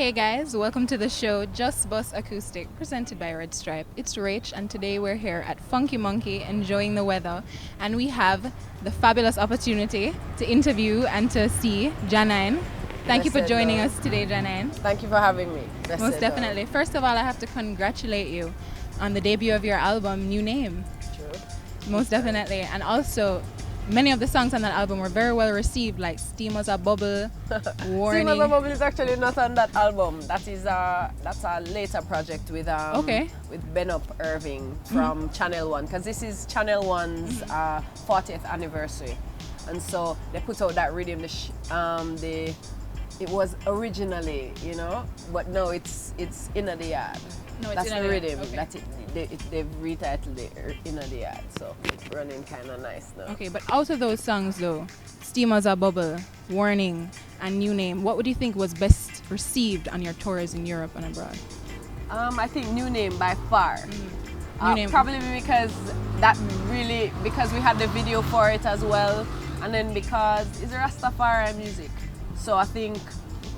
Hey guys, welcome to the show Just Bus Acoustic, presented by Red Stripe. It's Rach, and today we're here at Funky Monkey enjoying the weather, and we have the fabulous opportunity to interview and to see Janine. Thank you for joining us today, Janine. Thank you for having me. Most definitely. First of all, I have to congratulate you on the debut of your album, New Name. True. Most definitely. And also, many of the songs on that album were very well received, like Steamers a Bubble, Warning. Steamers a Bubble is actually not on that album. That's a later project with Benup Irving from Channel One, because this is Channel One's 40th anniversary, and so they put out that rhythm. It was originally, but no, it's Inna the Yard. No, that's the rhythm. Okay. That's it. They've retitled it Inna the Yard, so it's running kind of nice now. Okay, but out of those songs though, Steamers a Bubble, Warning, and New Name, what would you think was best received on your tours in Europe and abroad? I think New Name by far. New Name. Probably because we had the video for it as well, and then because it's Rastafari music. So I think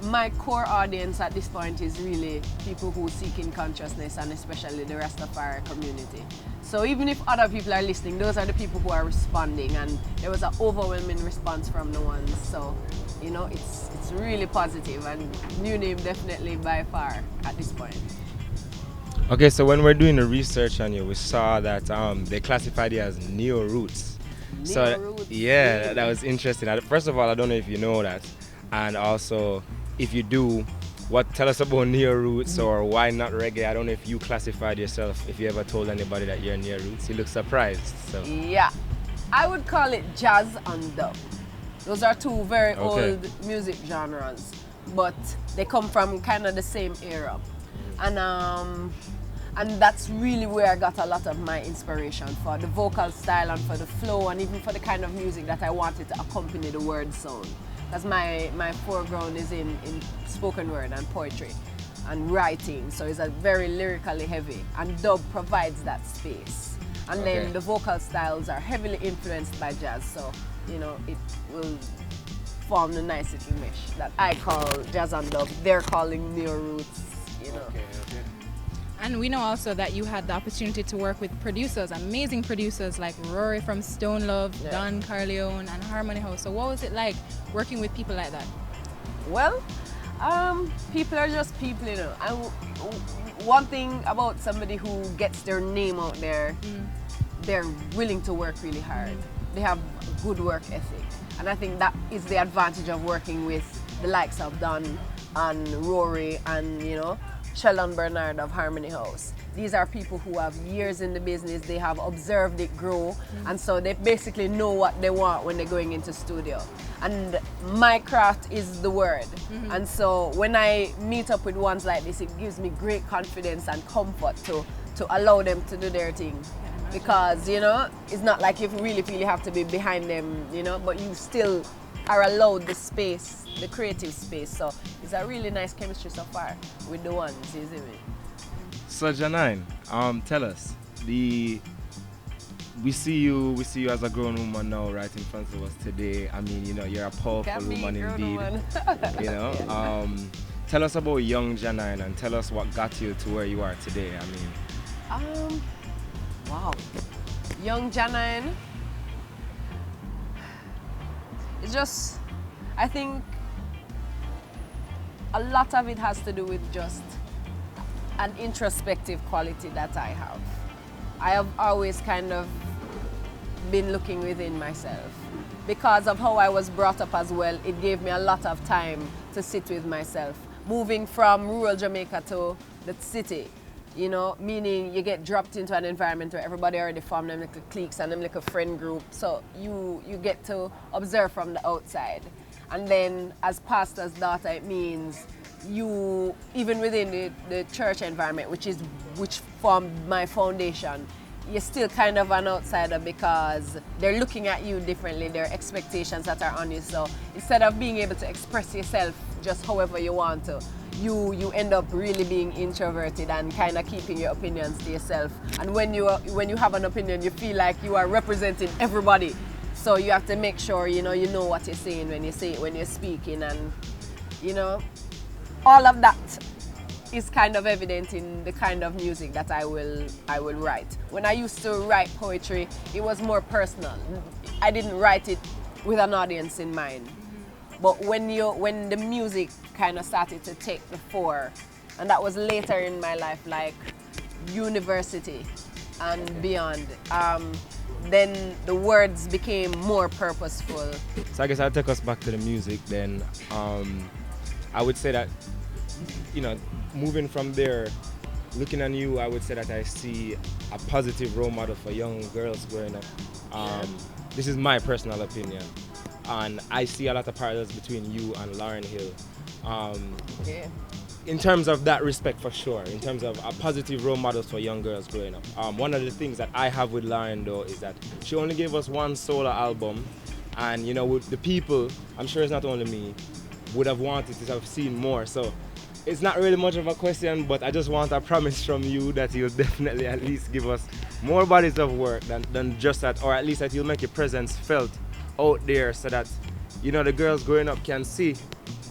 my core audience at this point is really people who seek in consciousness, and especially the Rastafari community. So even if other people are listening, those are the people who are responding, and there was an overwhelming response from the ones. So, it's really positive, and New Name definitely by far at this point. Okay, so when we're doing the research on you, we saw that they classified you as neo roots. Neo-roots, yeah, really? that was interesting. First of all, I don't know if you know that, and also if you do, tell us about neo roots or why not reggae? I don't know if you classified yourself, if you ever told anybody that you're neo roots. You look surprised. So Yeah, I would call it jazz and dub. Those are two very old music genres, but they come from kind of the same era, and that's really where I got a lot of my inspiration for the vocal style and for the flow, and even for the kind of music that I wanted to accompany the word sound. Because my foreground is in spoken word and poetry and writing, so it's a very lyrically heavy, and dub provides that space. And then the vocal styles are heavily influenced by jazz, so it will form the nice little mesh that I call jazz and dub. They're calling neo roots, Okay. And we know also that you had the opportunity to work with producers, amazing producers like Rory from Stone Love, Don Carleone, and Harmony House. So what was it like working with people like that? Well, people are just people, And one thing about somebody who gets their name out there, they're willing to work really hard. They have a good work ethic. And I think that is the advantage of working with the likes of Don and Rory and, Sheldon Bernard of Harmony House. These are people who have years in the business, they have observed it grow, and so they basically know what they want when they're going into studio. And my craft is the word. And so when I meet up with ones like this, it gives me great confidence and comfort to allow them to do their thing. Because, it's not like you really feel you have to be behind them, but you still are allowed the space, the creative space. So it's a really nice chemistry so far with the ones, isn't it? So Janine, tell us, we see you as a grown woman now, right in front of us today. I mean, you're a powerful woman indeed. Tell us about young Janine and tell us what got you to where you are today. Wow, young Janine. It's just, I think a lot of it has to do with just an introspective quality that I have. I have always kind of been looking within myself. Because of how I was brought up as well, it gave me a lot of time to sit with myself. Moving from rural Jamaica to the city, meaning you get dropped into an environment where everybody already formed them little cliques and them little friend group. So you get to observe from the outside. And then as pastor's daughter, it means you, even within the church environment, which formed my foundation, you're still kind of an outsider because they're looking at you differently. There are expectations that are on you. So instead of being able to express yourself just however you want to, you end up really being introverted and kind of keeping your opinions to yourself. And when you have an opinion, you feel like you are representing everybody. So you have to make sure you know what you're saying when you say it, when you're speaking, and all of that is kind of evident in the kind of music that I will write. When I used to write poetry, it was more personal. I didn't write it with an audience in mind. But when the music kind of started to take the fore, and that was later in my life, like university and beyond, then the words became more purposeful. So I guess I'll take us back to the music then. I would say that, moving from there, looking at you, I would say that I see a positive role model for young girls growing up. This is my personal opinion. And I see a lot of parallels between you and Lauryn Hill. In terms of that respect, for sure, in terms of a positive role models for young girls growing up. One of the things that I have with Lauryn, though, is that she only gave us one solo album. And, with the people, I'm sure it's not only me, would have wanted to have seen more. So it's not really much of a question, but I just want a promise from you that you'll definitely at least give us more bodies of work than just that, or at least that you'll make your presence felt out there so that, the girls growing up can see,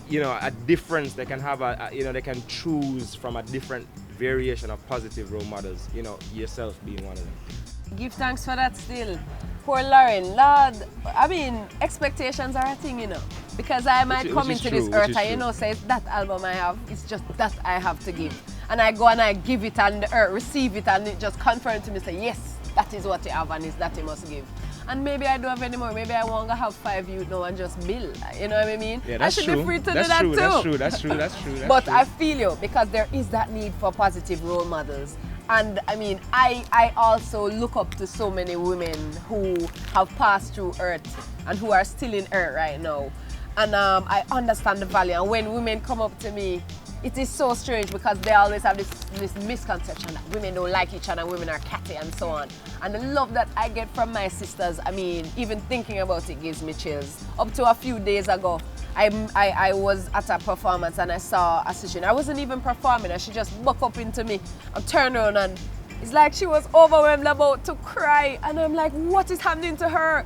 a difference. They can have they can choose from a different variation of positive role models, yourself being one of them. Give thanks for that still. Poor Lauryn, Lord, I mean, expectations are a thing, because I might come into this earth and say it's that album I have, it's just that I have to give. And I go and I give it and the earth receive it and it just confirms to me, say, yes, that is what you have and it's that you must give. And maybe I don't have any more. Maybe I want to have 5 youth now and just build. You know what I mean? Yeah, that's I should true. be free to That's do that true, too. That's true. But I feel you, because there is that need for positive role models. And I mean, I also look up to so many women who have passed through Earth and who are still in Earth right now. And I understand the value. And when women come up to me, it is so strange because they always have this misconception that women don't like each other, women are catty and so on. And the love that I get from my sisters, I mean, even thinking about it gives me chills. Up to a few days ago, I was at a performance and I saw a session. I wasn't even performing and she just buck up into me and turned around and it's like she was overwhelmed, about to cry. And I'm like, what is happening to her?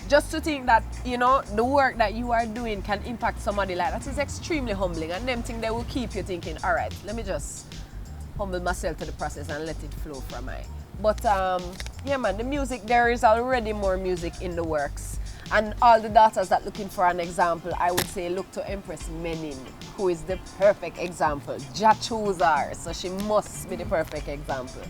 Just to think that, the work that you are doing can impact somebody like that is extremely humbling. And them things, they will keep you thinking, all right, let me just humble myself to the process and let it flow from me. But yeah, man, the music, there is already more music in the works. And all the daughters that looking for an example, I would say look to Empress Menin, who is the perfect example. Jah chose her, so she must be the perfect example.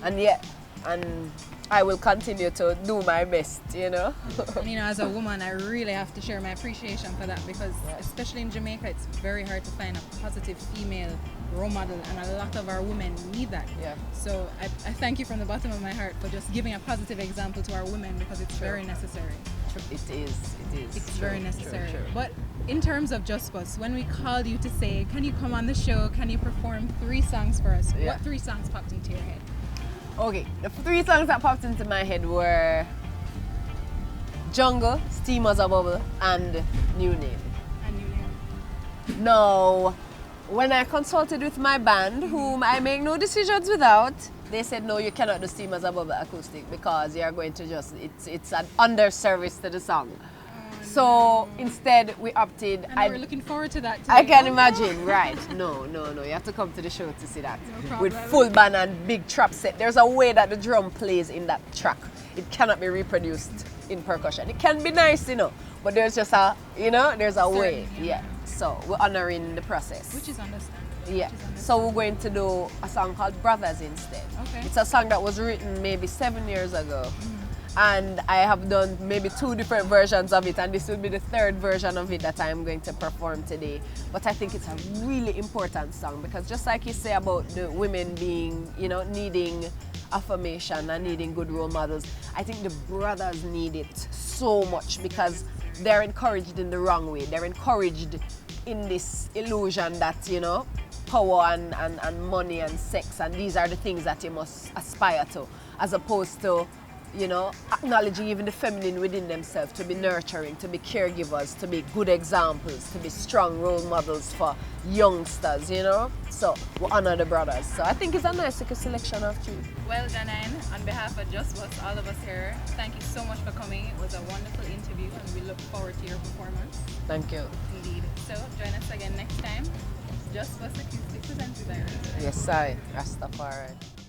And yeah, and I will continue to do my best, And, as a woman, I really have to share my appreciation for that because, especially in Jamaica, it's very hard to find a positive female role model, and a lot of our women need that. Yeah. So I thank you from the bottom of my heart for just giving a positive example to our women because it's very necessary. It is. It's very necessary. True. But in terms of Just Bus, when we called you to say, can you come on the show, can you perform 3 songs for us? Yeah. What 3 songs popped into your head? Okay, the 3 songs that popped into my head were Jungle, Steam as a Bubble, and New Name. And you know. Now, when I consulted with my band, whom I make no decisions without, they said, no, you cannot do Steam as a Bubble acoustic because you're going to it's an underservice to the song. So instead, we opted. And we're looking forward to that today. I can imagine, right? No. You have to come to the show to see that. No problem. With full band and big trap set. There's a way that the drum plays in that track. It cannot be reproduced in percussion. It can be nice, but there's just there's a way. Yeah. So we're honoring the process. Which is understandable. Yeah. So we're going to do a song called Brothers instead. Okay. It's a song that was written maybe 7 years ago. And I have done maybe 2 different versions of it, and this will be the 3rd version of it that I'm going to perform today. But I think it's a really important song because just like you say about the women being, needing affirmation and needing good role models, I think the brothers need it so much because they're encouraged in the wrong way. They're encouraged in this illusion that, power and money and sex, and these are the things that you must aspire to, as opposed to acknowledging even the feminine within themselves, to be nurturing, to be caregivers, to be good examples, to be strong role models for youngsters, So we honor the brothers. So I think it's a nice selection of 3. Well, Janine, on behalf of Just Bus, all of us here, thank you so much for coming. It was a wonderful interview and we look forward to your performance. Thank you. Indeed. So join us again next time. Just Bus Acoustic presented by Red Stripe. Yes, I, Rastafari.